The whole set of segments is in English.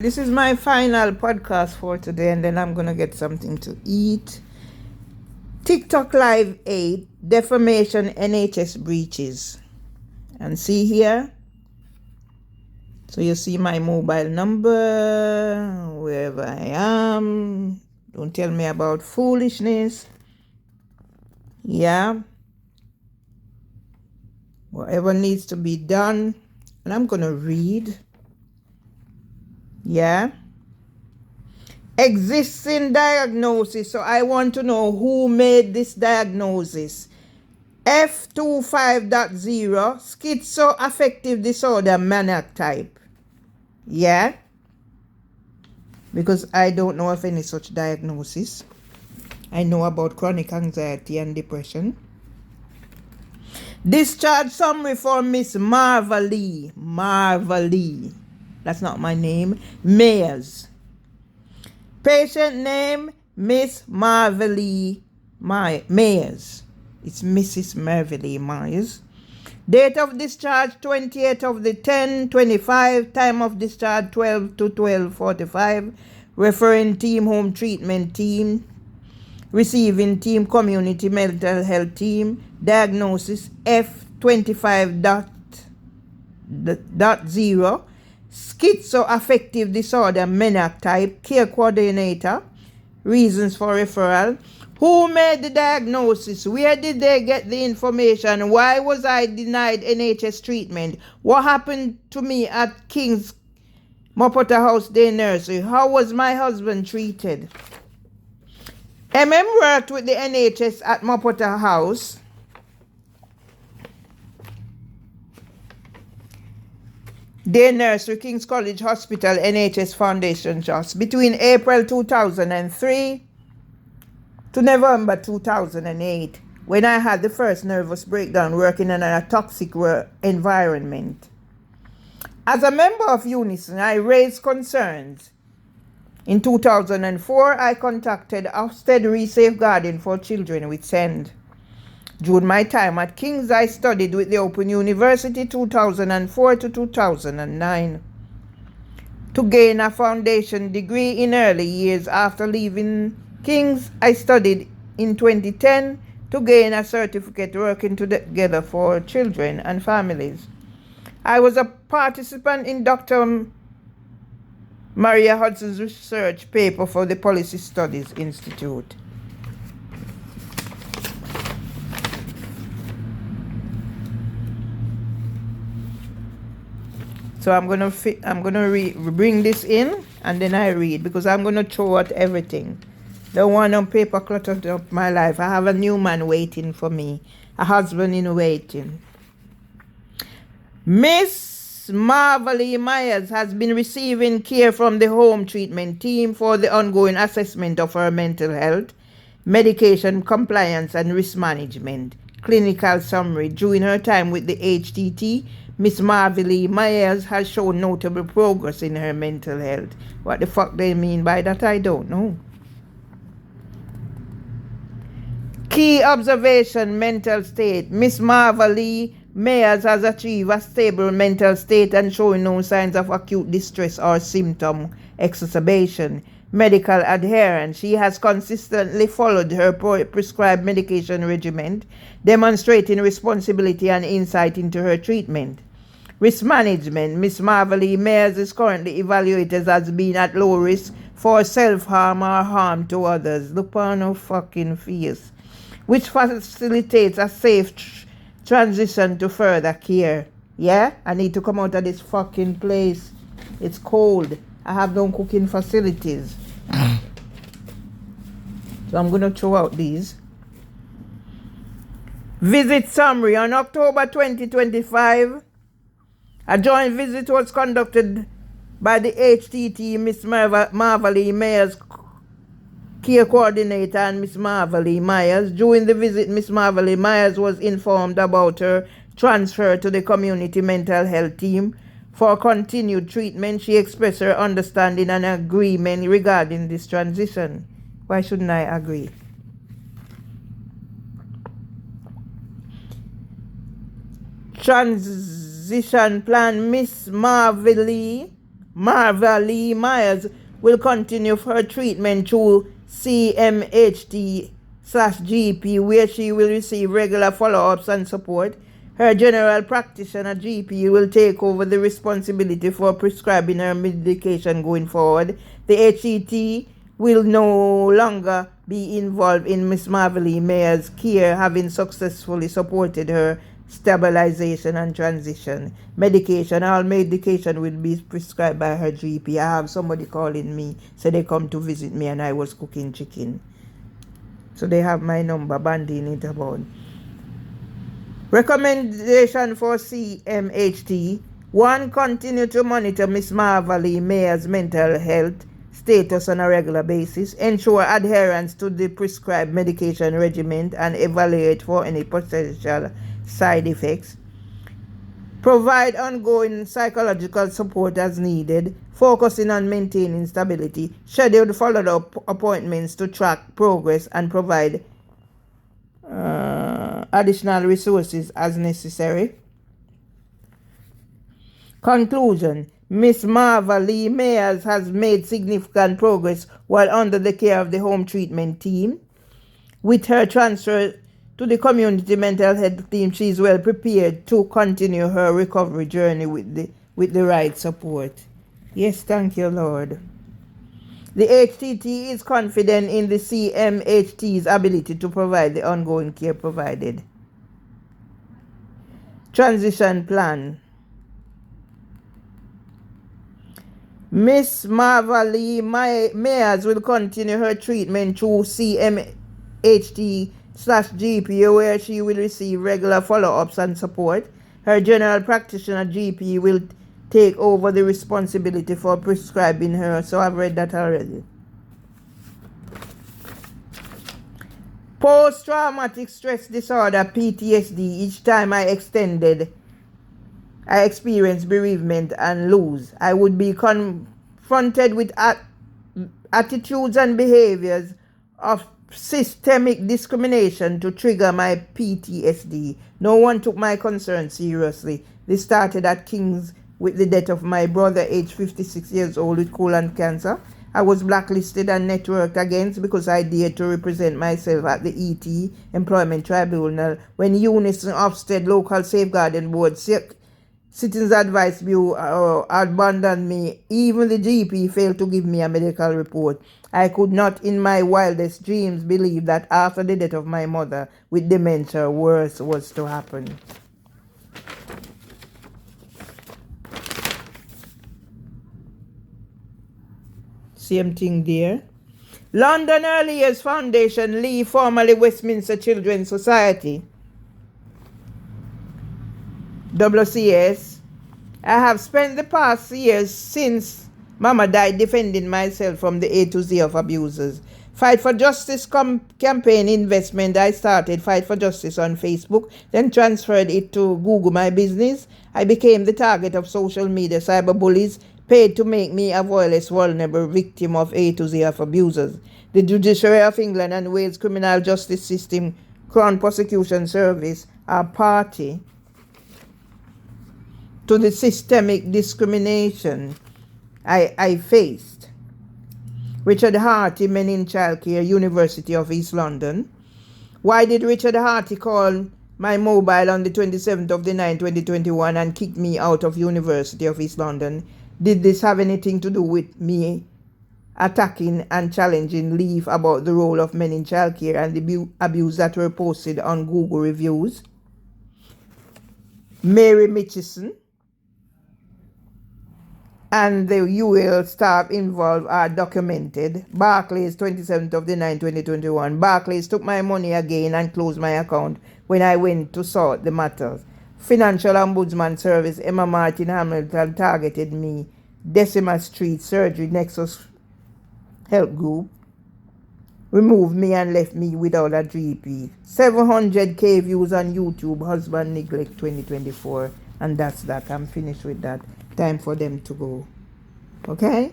This is my final podcast for today, and then I'm gonna get something to eat. TikTok Live 8 Defamation NHS breaches. And see here. So you see my mobile number, wherever I am. Don't tell me about foolishness. Yeah. Whatever needs to be done. And I'm gonna read. Yeah. Existing diagnosis. So I want to know who made this diagnosis. F25.0 schizoaffective disorder maniac type. Yeah. Because I don't know of any such diagnosis. I know about chronic anxiety and depression. Discharge summary for Miss Marvalee. Marvalee. That's not my name. Mayers. Patient name, Miss Marvalee Mayers. It's Mrs. Marvalee Myers. Date of discharge, 28th of the 10/25. Time of discharge, 12 to 12:45. Referring team, home treatment team. Receiving team, community mental health team. Diagnosis, F25.0. Schizoaffective disorder maniac type. Care coordinator. Reasons for referral. Who made the diagnosis? Where did they get the information? Why was I denied NHS treatment? What happened to me at King's Mopota House Day Nursery? How was my husband treated? Worked with the NHS at Mopota House. Day Nursery, King's College Hospital, NHS Foundation Trust, between April 2003 to November 2008, when I had the first nervous breakdown working in a toxic environment. As a member of Unison, I raised concerns. In 2004, I contacted Ofsted Safeguarding for Children with SEND. During my time at King's, I studied with the Open University 2004 to 2009. To gain a foundation degree in early years after leaving King's, I studied in 2010 to gain a certificate working together for children and families. I was a participant in Dr. Maria Hudson's research paper for the Policy Studies Institute. So I'm gonna bring this in, and then I read, because I'm gonna throw out everything. Don't want no paper cluttered up my life. I have a new man waiting for me, a husband in waiting. Miss Marvalee Myers has been receiving care from the home treatment team for the ongoing assessment of her mental health, medication compliance and risk management. Clinical summary. During her time with the HTT, Miss Marvalee Myers has shown notable progress in her mental health. What the fuck they mean by that, I don't know. Key observation, mental state. Miss Marvalee Myers has achieved a stable mental state and showing no signs of acute distress or symptom exacerbation. Medical adherence. She has consistently followed her prescribed medication regimen, demonstrating responsibility and insight into her treatment. Risk management. Miss Marvalee Myers is currently evaluated as being at low risk for self-harm or harm to others. Look on her fucking face. Which facilitates a safe transition to further care. Yeah? I need to come out of this fucking place. It's cold. I have no cooking facilities. So I'm going to throw out these. Visit summary. On October 2025, a joint visit was conducted by the HTT, Miss Marvalee Myers, care coordinator, and Miss Marvalee Myers. During the visit, Miss Marvalee Myers was informed about her transfer to the community mental health team for continued treatment. She expressed her understanding and agreement regarding this transition. Why shouldn't I agree? Transition plan. Miss Marvalee Marva Lee Myers will continue her treatment through CMHT/GP, where she will receive regular follow-ups and support. Her general practitioner GP will take over the responsibility for prescribing her medication going forward. The HCT will no longer be involved in Miss Marva Lee Myers' care, having successfully supported her stabilization and transition. All medication will be prescribed by her GP. I have somebody calling me, so they come to visit me and I was cooking chicken. So they have my number, banding it about. Recommendation for CMHT. 1. Continue to monitor Miss Marva Lee Myers' mental health status on a regular basis. Ensure adherence to the prescribed medication regimen and evaluate for any potential side effects. Provide ongoing psychological support as needed, focusing on maintaining stability. Schedule follow-up appointments to track progress and provide additional resources as necessary. Conclusion. Miss Marva Lee Myers has made significant progress while under the care of the home treatment team. With her transfer to the community mental health team, she is well prepared to continue her recovery journey with the right support. Yes, thank you, Lord. The HTT is confident in the CMHT's ability to provide the ongoing care provided. Transition plan. Miss Marva Lee Myers will continue her treatment through CMHT/GP, where she will receive regular follow-ups and support. Her general practitioner GP will take over the responsibility for prescribing her. So I've read that already. Post-traumatic stress disorder, PTSD. Each time I experienced bereavement and loss, I would be confronted with attitudes and behaviors of systemic discrimination to trigger my PTSD. No one took my concern seriously. This started at King's with the death of my brother, aged 56 years old, with colon cancer. I was blacklisted and networked against because I dared to represent myself at the ET Employment Tribunal when Unison Ofsted Local Safeguarding Board Citizens Advice Bureau abandoned me. Even the GP failed to give me a medical report. I could not in my wildest dreams believe that after the death of my mother with dementia, worse was to happen. Same thing there. London Early Years Foundation, Lee, formerly Westminster Children's Society, WCS. I have spent the past years since Mama died defending myself from the A to Z of abusers. Fight for Justice campaign investment. I started Fight for Justice on Facebook, then transferred it to Google My Business. I became the target of social media cyberbullies, paid to make me a voiceless, vulnerable victim of A to Z of abusers. The Judiciary of England and Wales Criminal Justice System, Crown Prosecution Service are party to the systemic discrimination I faced. Richard Harty, Men in Childcare, University of East London. Why did Richard Harty call my mobile on the 27th of the 9th, 2021 and kick me out of University of East London? Did this have anything to do with me attacking and challenging Leaf about the role of men in childcare and the abuse that were posted on Google reviews? Mary Mitchison and the UL staff involved are documented. Barclays, 27th of the 9th, 2021. Barclays took my money again and closed my account when I went to sort the matters. Financial Ombudsman Service, Emma Martin Hamilton targeted me. Decima Street Surgery Nexus Health Group removed me and left me without a GP. 700k views on YouTube, Husband Neglect 2024. And that's that. I'm finished with that. Time for them to go. Okay?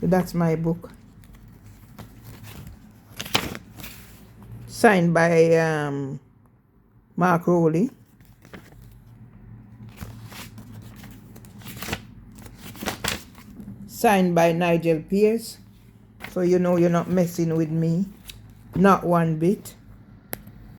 So that's my book. Signed by Mark Rowley. signed by Nigel Pierce. So you know you're not messing with me. Not one bit.